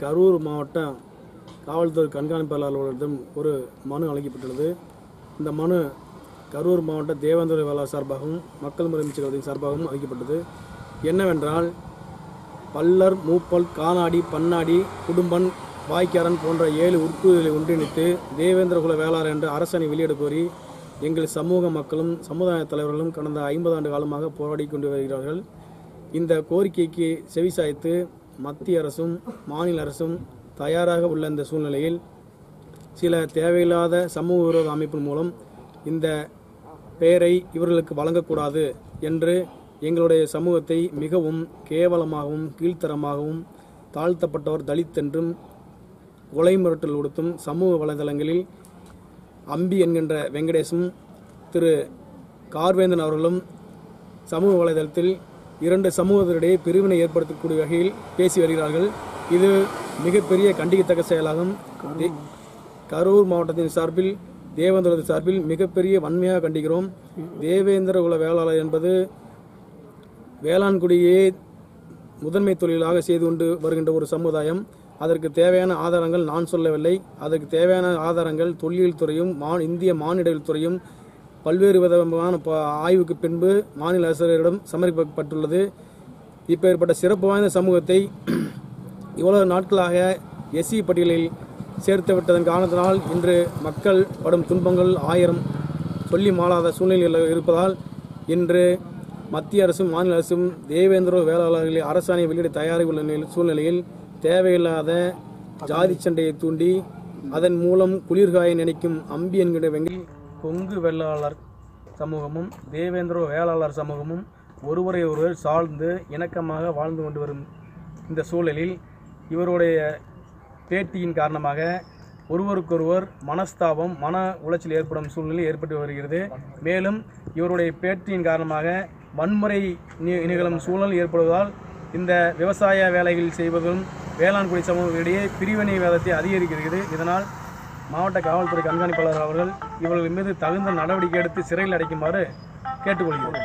கரூர் மாவட்ட காவல்துறை கண்காணிப்பாளர்களிடம் ஒரு மனு அளிக்கப்பட்டுள்ளது. இந்த மனு கரூர் மாவட்ட தேவேந்திர வேளாளர் சார்பாகவும் மக்கள் முறை அமைச்சர் சார்பாகவும் அளிக்கப்பட்டது. என்னவென்றால், பல்லர், மூப்பல், கானாடி, பன்னாடி, குடும்பன், வாய்க்காரன் போன்ற 7 உட்பிரிவுகளை ஒன்றிணைத்து தேவேந்திர குல வேளாளர் என்ற அரசனை வெளியிட கோரி எங்கள் சமூக மக்களும் சமுதாய தலைவர்களும் கடந்த 50 ஆண்டு காலமாக போராடி கொண்டு வருகிறார்கள். இந்த கோரிக்கைக்கு செவிசாய்த்து மத்திய அரசும் மாநில அரசும் தயாராக உள்ள இந்த சூழ்நிலையில் சில தேவையில்லாத சமூக விரோத அமைப்பின் மூலம் இந்த பெயரை இவர்களுக்கு வழங்கக்கூடாது என்று எங்களுடைய சமூகத்தை மிகவும் கேவலமாகவும் கீழ்த்தரமாகவும் தாழ்த்தப்பட்டவர் தலித் என்றும் கொலை மிரட்டல் கொடுத்தும் சமூக வலைதளங்களில் அம்பி என்கின்ற வெங்கடேசும் திரு கார்வேந்தன் அவர்களும் சமூக வலைதளத்தில் 2 சமூகத்தினிடையே பிரிவினை ஏற்படுத்தக்கூடிய வகையில் பேசி வருகிறார்கள். இது மிகப்பெரிய கண்டிக்கத்தக்க செயலாகும். கரூர் மாவட்டத்தின் சார்பில் தேவேந்திர சார்பில் மிகப்பெரிய வன்மையாக கண்டிக்கிறோம். தேவேந்திர குல வேளாளர் என்பது வேளாண்குடியே முதன்மை தொழிலாக செய்து கொண்டு வருகின்ற ஒரு சமுதாயம். அதற்கு தேவையான ஆதாரங்கள் நான் சொல்லவில்லை. அதற்கு தேவையான ஆதாரங்கள் தொல்லியல் துறையும் இந்திய மானிடவியல் துறையும் பல்வேறு விதமான ஆய்வுக்கு பின்பு மாநில அரசிடம் சமர்ப்பிக்கப்பட்டுள்ளது. இப்போ ஏற்பட்ட சிறப்பு வாய்ந்த சமூகத்தை இவ்வளவு நாட்களாக எஸ்சி பட்டியலில் சேர்த்து விட்டதன் காரணத்தினால் இன்று மக்கள் படும் துன்பங்கள் 1000 சொல்லி மாளாத சூழ்நிலையில் இருப்பதால் இன்று மத்திய அரசும் மாநில அரசும் தேவேந்திர வேளாளர்களை அரசாணை வெளியிட தயாராக உள்ள சூழ்நிலையில் தேவையில்லாத ஜாதி சண்டையை தூண்டி அதன் மூலம் குளிர்காய நினைக்கும் அம்பி என்கிற வெங்கில் கொங்கு வேளாளர் சமூகமும் தேவேந்திர வேளாளர் சமூகமும் ஒருவரை ஒருவர் சார்ந்து இணக்கமாக வாழ்ந்து கொண்டு வரும் இந்த சூழலில் இவருடைய பேட்டியின் காரணமாக ஒருவருக்கொருவர் மனஸ்தாபம் மன உளைச்சல் ஏற்படும் சூழ்நிலை ஏற்பட்டு வருகிறது. மேலும் இவருடைய பேட்டியின் காரணமாக வன்முறை நிகழும் சூழல் ஏற்படுவதால் இந்த விவசாய வேலைகள் செய்வதும் வேளாண்குடி சமூகத்திடையே பிரிவினை வாதத்தை அதிகரிக்கிறது. இதனால் மாவட்ட காவல்துறை கண்காணிப்பாளர் அவர்கள் இவர்கள் மீது தகுந்த நடவடிக்கை எடுத்து சிறையில் அடைக்குமாறு கேட்டுக்கொள்கிறோம்.